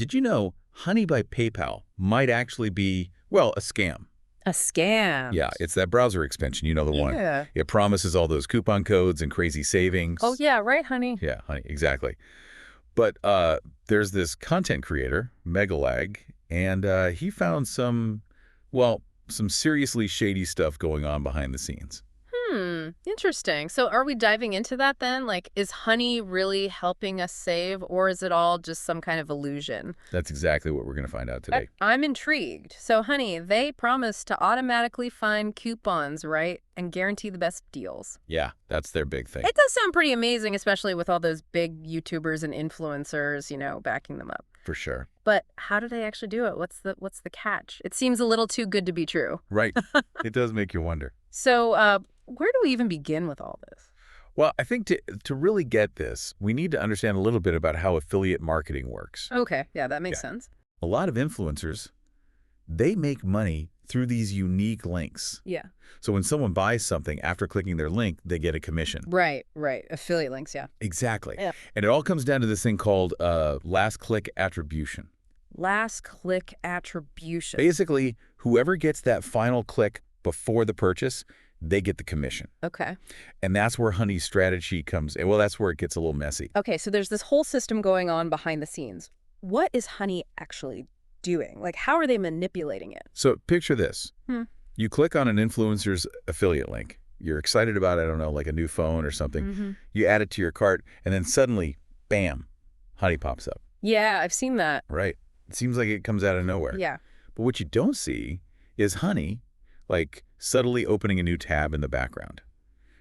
Did you know Honey by PayPal might actually be, well, a scam? A scam. Yeah, it's that browser extension, you know the one. Yeah. It promises all those coupon codes and crazy Oh, savings. yeah, right, honey. Yeah, Honey, exactly. But there's this content creator, Megalag, and he found some, well, some seriously shady stuff going on behind the scenes. Interesting. So are we diving into that then? Like, is honey really helping us save, or is it all just some kind of illusion? That's exactly what we're going to find out today. I'm intrigued. So, honey, they promise to automatically find coupons, right? And guarantee the best deals. Yeah, that's their big thing. It does sound pretty amazing, especially with all those big YouTubers and influencers, backing them up. For sure. But how do they actually do it? What's the catch? It seems a little too good to be true. Right. It does make you wonder. So, where do we even begin with all this? Well, I think to really get this, we need to understand a little bit about how affiliate marketing works. Okay, yeah, that makes Yeah. sense. A lot of influencers, they make money through these unique links. Yeah. So when someone buys something after clicking their link, they get a commission. Right. Affiliate links, yeah. Exactly. Yeah. And it all comes down to this thing called last click attribution. Last click attribution. Basically, whoever gets that final click before the purchase, they get the commission. Okay. And that's where Honey's strategy comes in. Well, that's where it gets a little messy. Okay, so there's this whole system going on behind the scenes. What is Honey actually doing? Like, how are they manipulating it? So picture this. Hmm. You click on an influencer's affiliate link. You're excited about, I don't know, like a new phone or something. Mm-hmm. You add it to your cart, and then suddenly, bam, Honey pops up. Yeah, I've seen that. Right? It seems like it comes out of nowhere. Yeah. But what you don't see is Honey, like, subtly opening a new tab in the background.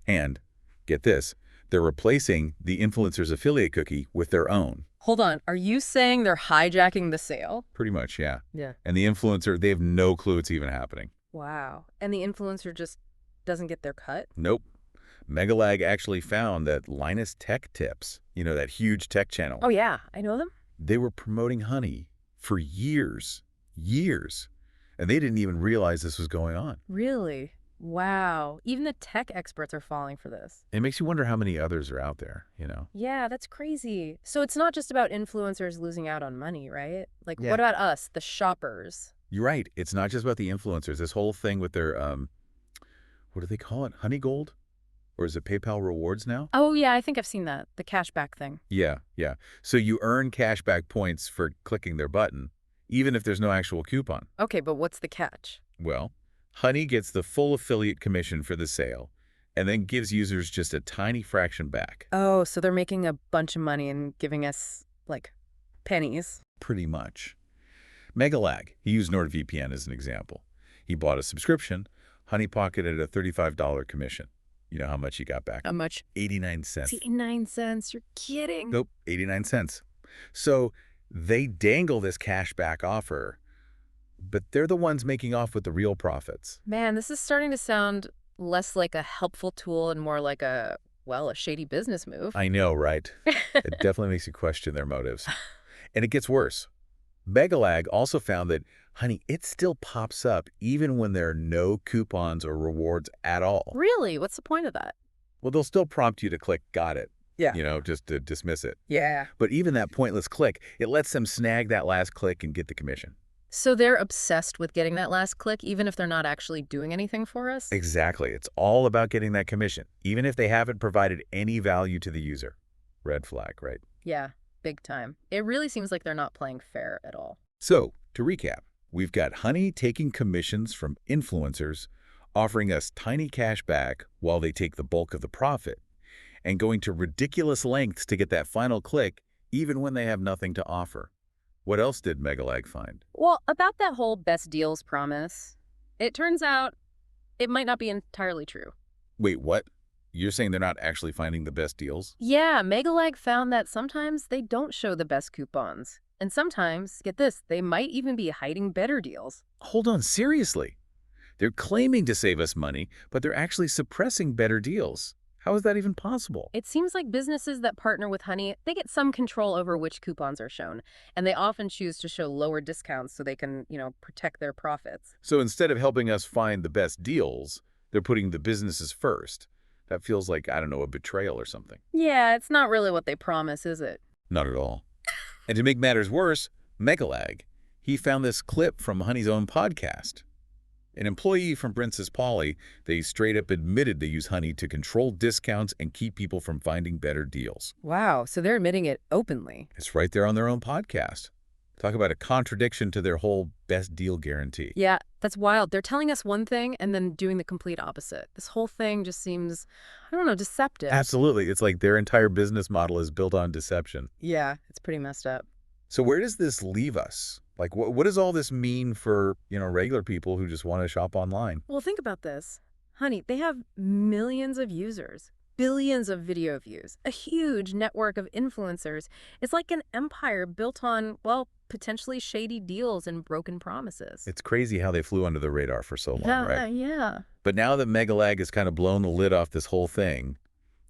And, get this, they're replacing the influencer's affiliate cookie with their own. Hold on. Are you saying they're hijacking the sale? Pretty much, yeah. Yeah. And the influencer, they have no clue it's even happening. Wow. And the influencer just doesn't get their cut? Nope. Megalag actually found that Linus Tech Tips, that huge tech channel, Oh, yeah. I know them. they were promoting Honey for years. And they didn't even realize this was going on. Really? Wow. Even the tech experts are falling for this. It makes you wonder how many others are out there, Yeah, that's crazy. So it's not just about influencers losing out on money, right? Like, Yeah. what about us, the shoppers? You're right. It's not just about the influencers. This whole thing with their, what do they call it? Honey Gold? Or is it PayPal Rewards now? Oh, yeah, I think I've seen that. The cashback thing. Yeah. So you earn cashback points for clicking their button, even if there's no actual coupon. Okay, but what's the catch? Well, Honey gets the full affiliate commission for the sale and then gives users just a tiny fraction back. Oh, so they're making a bunch of money and giving us, like, pennies. Pretty much. Megalag, he used NordVPN as an example. He bought a subscription. Honey pocketed a $35 commission. You know how much he got back? How much? 89 cents. 89 cents. You're kidding. Nope, 89 cents. So they dangle this cashback offer, but they're the ones making off with the real profits. Man, this is starting to sound less like a helpful tool and more like a shady business move. I know, right? It definitely makes you question their motives. And it gets worse. Megalag also found that, Honey, it still pops up even when there are no coupons or rewards at all. Really? What's the point of that? Well, they'll still prompt you to click got it, Yeah. just to dismiss it. Yeah. But even that pointless click, it lets them snag that last click and get the commission. So they're obsessed with getting that last click, even if they're not actually doing anything for us? Exactly. It's all about getting that commission, even if they haven't provided any value to the user. Red flag, right? Yeah, big time. It really seems like they're not playing fair at all. So, to recap, we've got Honey taking commissions from influencers, offering us tiny cash back while they take the bulk of the profit, and going to ridiculous lengths to get that final click, even when they have nothing to offer. What else did Megalag find? Well, about that whole best deals promise, it turns out it might not be entirely true. Wait, what? You're saying they're not actually finding the best deals? Yeah, Megalag found that sometimes they don't show the best coupons. And sometimes, get this, they might even be hiding better deals. Hold on, seriously? They're claiming to save us money, but they're actually suppressing better deals. How is that even possible? It seems like businesses that partner with Honey, they get some control over which coupons are shown. And they often choose to show lower discounts so they can, protect their profits. So instead of helping us find the best deals, they're putting the businesses first. That feels like, I don't know, a betrayal or something. Yeah, it's not really what they promise, is it? Not at all. And to make matters worse, Megalag, he found this clip from Honey's own podcast. An employee from Princess Polly, they straight up admitted they use Honey to control discounts and keep people from finding better deals. Wow, so they're admitting it openly. It's right there on their own podcast. Talk about a contradiction to their whole best deal guarantee. Yeah, that's wild. They're telling us one thing and then doing the complete opposite. This whole thing just seems, I don't know, deceptive. Absolutely. It's like their entire business model is built on deception. Yeah, it's pretty messed up. So where does this leave us? Like, what does all this mean for, regular people who just want to shop online? Well, think about this. Honey, they have millions of users, billions of video views, a huge network of influencers. It's like an empire built on, well, potentially shady deals and broken promises. It's crazy how they flew under the radar for so long, right? Yeah. But now that Megalag has kind of blown the lid off this whole thing,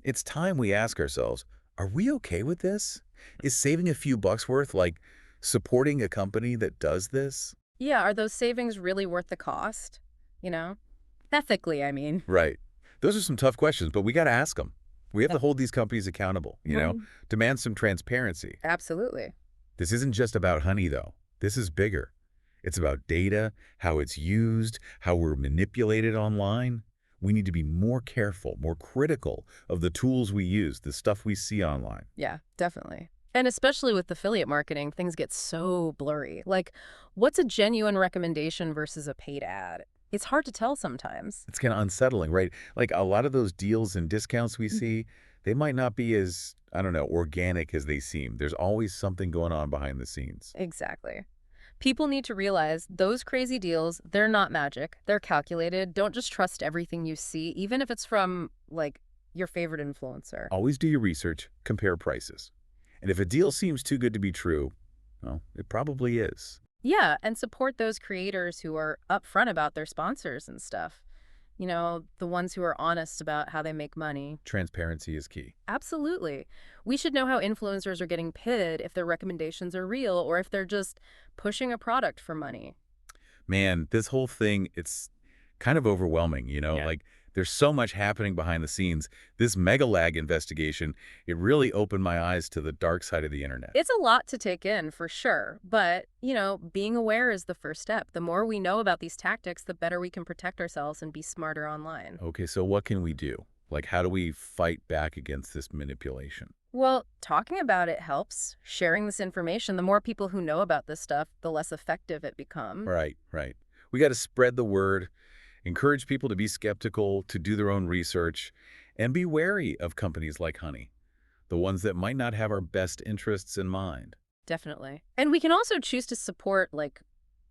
it's time we ask ourselves, are we okay with this? Is saving a few bucks worth, like, supporting a company that does this? Yeah, are those savings really worth the cost? Ethically, I mean. Right. Those are some tough questions, but we got to ask them. We have to Yep. hold these companies accountable, demand some transparency. Absolutely. This isn't just about Honey, though. This is bigger. It's about data, how it's used, how we're manipulated online. We need to be more careful, more critical of the tools we use, the stuff we see online. Yeah, definitely. And especially with affiliate marketing, things get so blurry. Like, what's a genuine recommendation versus a paid ad? It's hard to tell sometimes. It's kind of unsettling, right? Like a lot of those deals and discounts we see, they might not be as, I don't know, organic as they seem. There's always something going on behind the scenes. Exactly. People need to realize those crazy deals, they're not magic. They're calculated. Don't just trust everything you see, even if it's from, like, your favorite influencer. Always do your research, compare prices. And if a deal seems too good to be true, well, it probably is. Yeah, and support those creators who are upfront about their sponsors and stuff. The ones who are honest about how they make money. Transparency is key. Absolutely. We should know how influencers are getting paid, if their recommendations are real, or if they're just pushing a product for money. Man, this whole thing, it's kind of overwhelming, Yeah. Like there's so much happening behind the scenes. This Megalag investigation, it really opened my eyes to the dark side of the internet. It's a lot to take in, for sure. But, being aware is the first step. The more we know about these tactics, the better we can protect ourselves and be smarter online. Okay, so what can we do? Like, how do we fight back against this manipulation? Well, talking about it helps. Sharing this information, the more people who know about this stuff, the less effective it becomes. Right, right. We got to spread the word, encourage people to be skeptical, to do their own research, and be wary of companies like Honey, the ones that might not have our best interests in mind. Definitely. And we can also choose to support, like,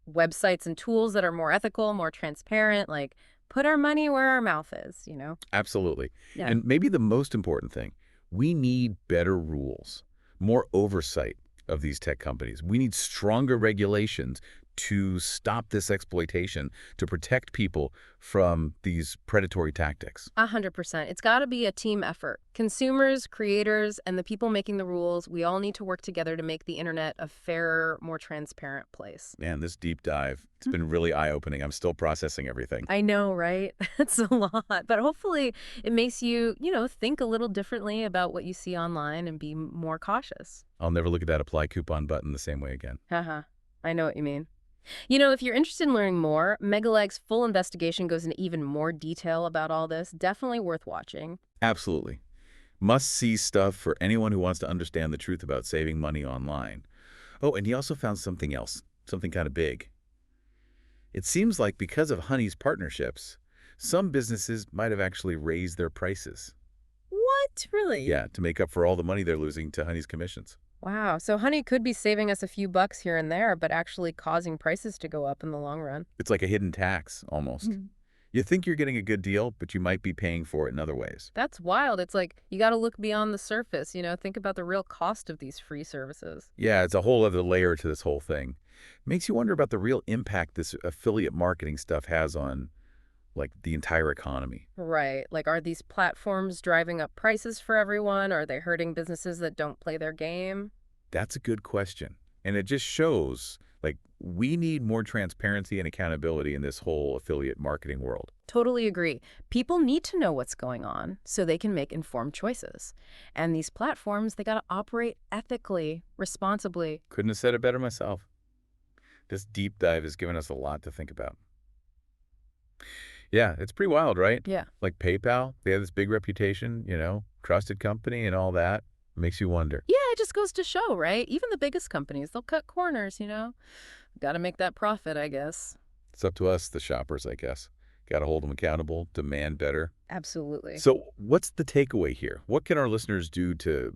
websites and tools that are more ethical, more transparent, like, put our money where our mouth is. Absolutely. Yeah. And maybe the most important thing, we need better rules, more oversight of these tech companies. We need stronger regulations to stop this exploitation, to protect people from these predatory tactics. 100%. It's got to be a team effort. Consumers, creators, and the people making the rules, we all need to work together to make the internet a fairer, more transparent place. Man, this deep dive, it's been really eye-opening. I'm still processing everything. I know, right? That's a lot. But hopefully it makes you, think a little differently about what you see online and be more cautious. I'll never look at that apply coupon button the same way again. Haha. I know what you mean. If you're interested in learning more, Megalag's full investigation goes into even more detail about all this. Definitely worth watching. Absolutely. Must-see stuff for anyone who wants to understand the truth about saving money online. Oh, and he also found something else, something kind of big. It seems like because of Honey's partnerships, some businesses might have actually raised their prices. What? Really? Yeah, to make up for all the money they're losing to Honey's commissions. Wow. So Honey could be saving us a few bucks here and there, but actually causing prices to go up in the long run. It's like a hidden tax, almost. You think you're getting a good deal, but you might be paying for it in other ways. That's wild. It's like you got to look beyond the surface, think about the real cost of these free services. Yeah, it's a whole other layer to this whole thing. Makes you wonder about the real impact this affiliate marketing stuff has on, like, the entire economy. Right. Like, are these platforms driving up prices for everyone? Are they hurting businesses that don't play their game? That's a good question. And it just shows, Like, we need more transparency and accountability in this whole affiliate marketing world. Totally agree. People need to know what's going on so they can make informed choices. And these platforms, they got to operate ethically, responsibly. Couldn't have said it better myself. This deep dive has given us a lot to think about. Yeah, it's pretty wild, right? Yeah. Like PayPal, they have this big reputation, trusted company and all that. Makes you wonder. Yeah, it just goes to show, right? Even the biggest companies, they'll cut corners. Got to make that profit, I guess. It's up to us, the shoppers, I guess. Got to hold them accountable, demand better. Absolutely. So what's the takeaway here? What can our listeners do to,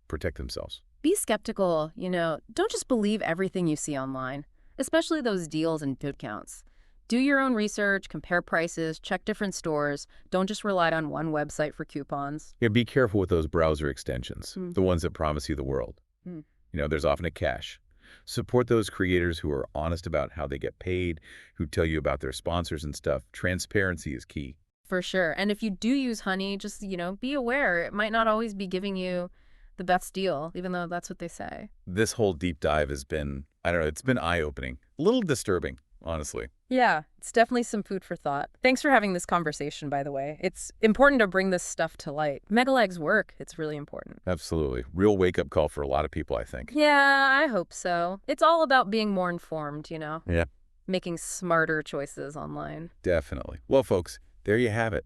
protect themselves? Be skeptical, Don't just believe everything you see online, especially those deals and discounts. Do your own research, compare prices, check different stores. Don't just rely on one website for coupons. Yeah, be careful with those browser extensions, the ones that promise you the world. Mm. There's often a catch. Support those creators who are honest about how they get paid, who tell you about their sponsors and stuff. Transparency is key. For sure. And if you do use Honey, just, be aware. It might not always be giving you the best deal, even though that's what they say. This whole deep dive has been, I don't know, it's been eye-opening. A little disturbing, honestly. Yeah, it's definitely some food for thought. Thanks for having this conversation, by the way. It's important to bring this stuff to light. Megalag's work, it's really important. Absolutely. Real wake-up call for a lot of people, I think. Yeah, I hope so. It's all about being more informed, Yeah, making smarter choices online. definitely. Well, folks, there you have it.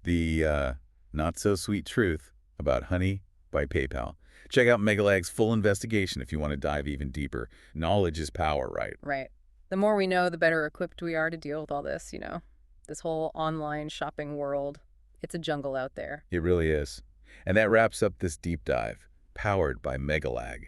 The not-so-sweet truth about Honey by PayPal. Check out Megalag's full investigation if you want to dive even deeper. Knowledge is power, right? Right. The more we know, the better equipped we are to deal with all this, This whole online shopping world. It's a jungle out there. It really is. And that wraps up this deep dive, powered by Megalag.